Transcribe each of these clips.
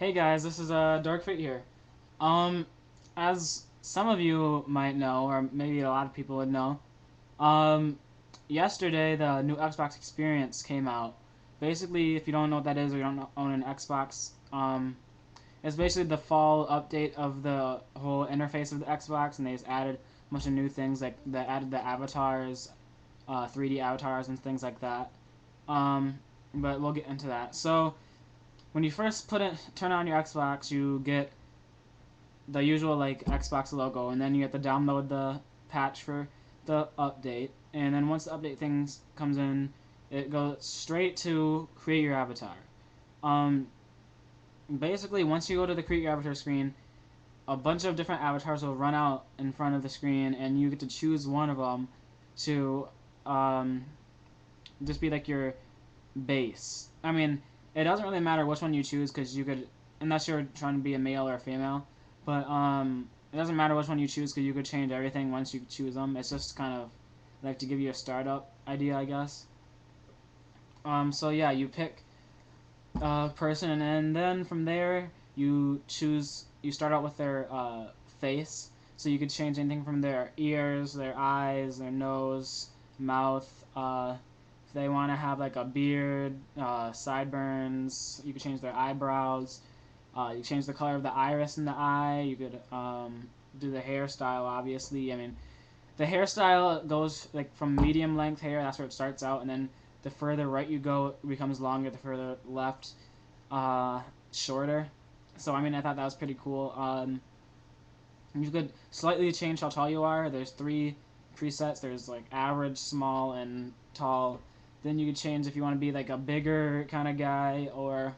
Hey guys, this is Darkfate here. Um, as some of you might know, or maybe a lot of people would know, um, yesterday the new Xbox Experience came out. Basically, if you don't know what that is or you don't own an Xbox, it's basically the fall update of the whole interface of the Xbox, and they just added a bunch of new things like they added the avatars, 3D avatars and things like that. Um, but we'll get into that. So when you first turn on your Xbox, you get the usual like Xbox logo, and then you have to download the patch for the update. And then once the update things comes in, it goes straight to create your avatar. Um, Basically, once you go to the create your avatar screen, a bunch of different avatars will run out in front of the screen, and you get to choose one of them to um, just be like your base. I mean, it doesn't really matter which one you choose because you could, unless you're trying to be a male or a female, but it doesn't matter which one you choose because you could change everything once you choose them. It's just kind of like to give you a startup idea, I guess. So yeah, you pick a person, and then from there you choose. You start out with their face, so you could change anything from their ears, their eyes, their nose, mouth. If they want to have like a beard, sideburns, you could change their eyebrows. You change the color of the iris in the eye. You could do the hairstyle. Obviously, I mean, the hairstyle goes like from medium length hair. That's where it starts out, and then the further right you go, it becomes longer. The further left, uh, shorter. So I mean, I thought that was pretty cool. You could slightly change how tall you are. There's three presets. There's like average, small, and tall. Then you could change if you want to be like a bigger kind of guy or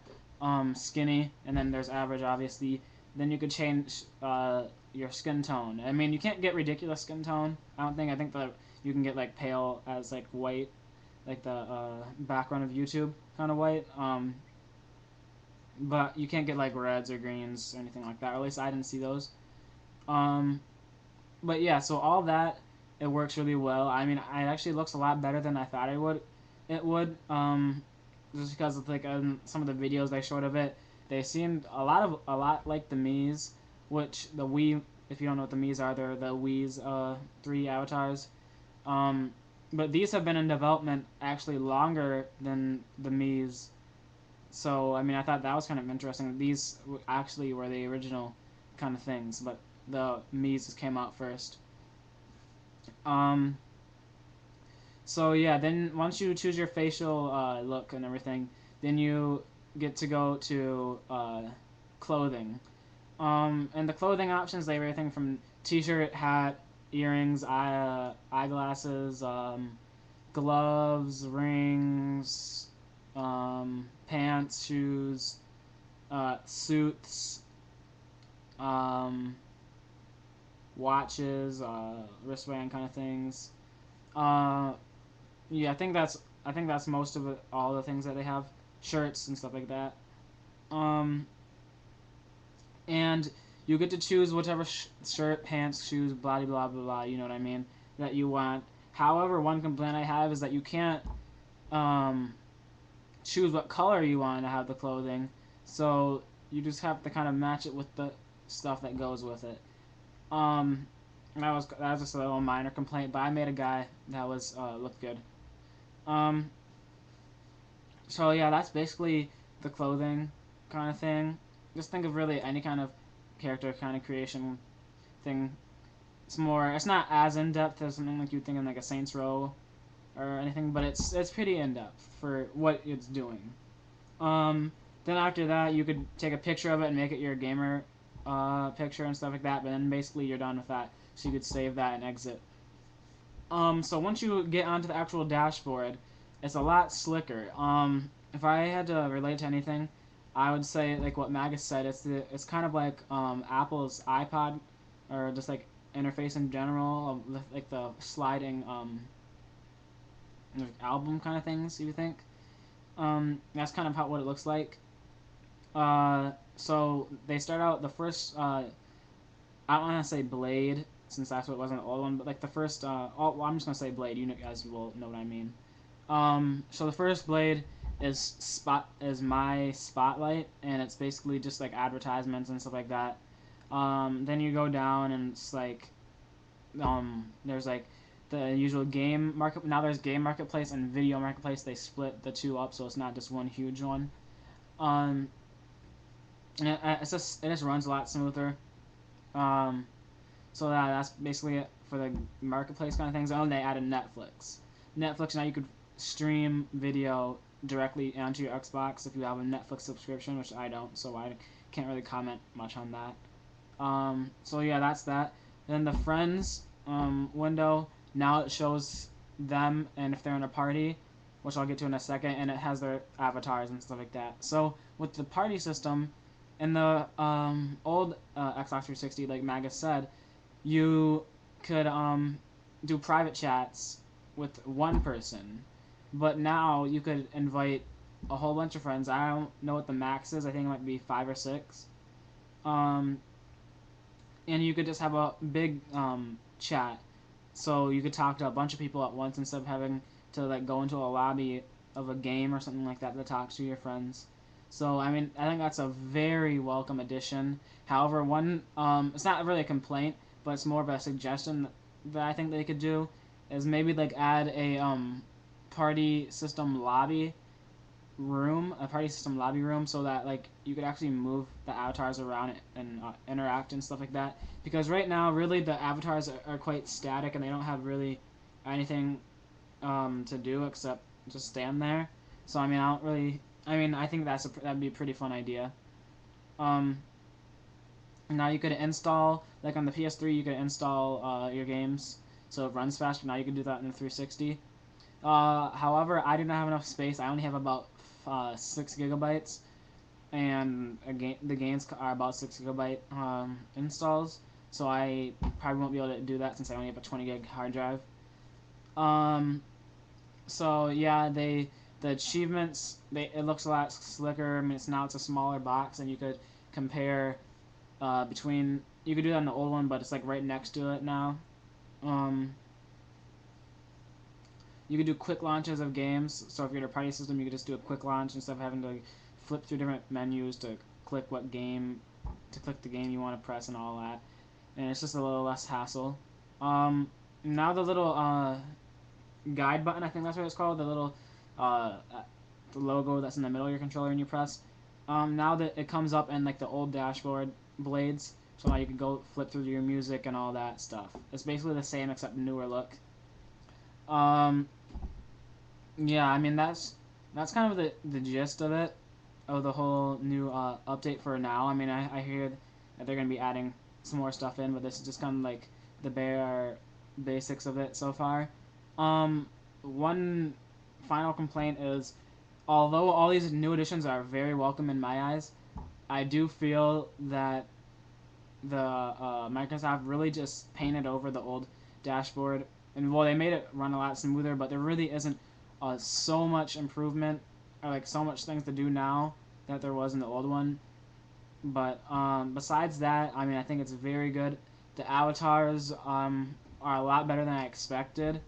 skinny. And then there's average, obviously. Then you could change your skin tone. I mean, you can't get ridiculous skin tone. I don't think. I think that you can get like pale as like white, like the background of YouTube kind of white. But you can't get like reds or greens or anything like that. Or at least I didn't see those. Um, but yeah, so all that it works really well. I mean, it actually looks a lot better than I thought it would. It would, just because of like some of the videos they showed of it, they seemed a lot like the Mii's, which the Wii. If you don't know what the Mii's are, they're the Wii's three avatars. Um, but these have been in development actually longer than the Mii's. So I mean, I thought that was kind of interesting. These actually were the original kind of things, but the Mii's just came out first. Um, so yeah, then once you choose your facial look and everything, then you get to go to clothing. And the clothing options, they have everything from t-shirt, hat, earrings, eyeglasses, gloves, rings, pants, shoes, suits, um, watches, wristband kind of things. Uh, yeah, I think that's most of it, all the things that they have, shirts and stuff like that. Um, and you get to choose whichever shirt, pants, shoes, blah blah blah blah. You know what I mean? That you want. However, one complaint I have is that you can't um, choose what color you want to have the clothing. So you just have to kind of match it with the stuff that goes with it. Um, that was just a little minor complaint, but I made a guy that was looked good. Um, so yeah, that's basically the clothing kind of thing. Just think of really any kind of character kind of creation thing. It's more. It's not as in depth as something like you'd think in like a Saints Row or anything, but it's pretty in depth for what it's doing. Um, then after that, you could take a picture of it and make it your gamer picture and stuff like that. But then basically you're done with that, so you could save that and exit. So once you get onto the actual dashboard, it's a lot slicker. If I had to relate to anything, I would say like what Magus said. It's kind of like Apple's iPod, or just like interface in general, like the sliding album kind of things. You think? That's kind of how what it looks like. So they start out the first. I don't want to say blade since that's what wasn't the old one, but like the first. Well, I'm just gonna say blade. You guys will know what I mean. So the first blade is My Spotlight, and it's basically just like advertisements and stuff like that. Then you go down and it's like there's like the usual game market. Now there's game marketplace and video marketplace. They split the two up, so it's not just one huge one. Um, and it just runs a lot smoother. Um, so that's basically it for the marketplace kind of things. Oh, and they added Netflix. Netflix, now you could stream video directly onto your Xbox if you have a Netflix subscription, which I don't, so I can't really comment much on that. So yeah, that's that. Then the friends window, now it shows them and if they're in a party, which I'll get to in a second, and it has their avatars and stuff like that. So with the party system, in the old Xbox 360, like Magus said, you could do private chats with one person, but now you could invite a whole bunch of friends. I don't know what the max is. I think it might be 5 or 6. Um, and you could just have a big chat, so you could talk to a bunch of people at once instead of having to like go into a lobby of a game or something like that to talk to your friends. So I mean, I think that's a very welcome addition. However, it's not really a complaint, but it's more of a suggestion that I think they could do is maybe like add a party system lobby room, so that like you could actually move the avatars around and interact and stuff like that. Because right now, really, the avatars are quite static and they don't have really anything to do except just stand there. So I mean, I think that'd be a pretty fun idea. Now you could install, like on the PS3, you could install your games so it runs faster. Now you can do that in the 360. However, I do not have enough space. I only have about 6 gigabytes, and the games are about 6 gigabyte installs. So I probably won't be able to do that since I only have a 20 gig hard drive. So yeah, the achievements, it looks a lot slicker. I mean, it's a smaller box, and you could compare between. You could do that in the old one, but it's like right next to it now. You could do quick launches of games. So if you're in a party system, you could just do a quick launch instead of having to flip through different menus to click the game you want to press and all that. And it's just a little less hassle. Now the little guide button, I think that's what it's called, the little the logo that's in the middle of your controller and you press. Now that it comes up in like the old dashboard blades, so now you can go flip through your music and all that stuff. It's basically the same except newer look. Yeah, I mean that's kind of the gist of it, of the whole new update for now. I mean, I hear that they're gonna be adding some more stuff in, but this is just kind of like the bare basics of it so far. One final complaint is, although all these new additions are very welcome in my eyes, I do feel that the Microsoft really just painted over the old dashboard, and well, they made it run a lot smoother, but there really isn't so much improvement or like so much things to do now that there was in the old one. But besides that, I mean, I think it's very good. The avatars are a lot better than I expected.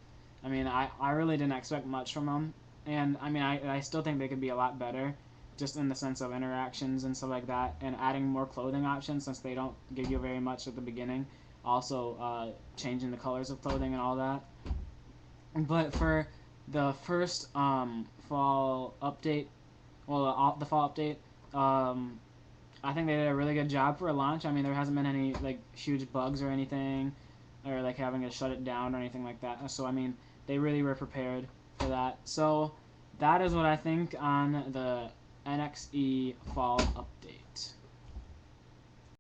I mean, I really didn't expect much from them, and I mean, I still think they could be a lot better, just in the sense of interactions and stuff like that, and adding more clothing options since they don't give you very much at the beginning. Also, changing the colors of clothing and all that. But for the first fall update, well, the fall update, I think they did a really good job for a launch. I mean, there hasn't been any like huge bugs or anything, or like having to shut it down or anything like that. So I mean, they really were prepared for that. So that is what I think on the NXE fall update.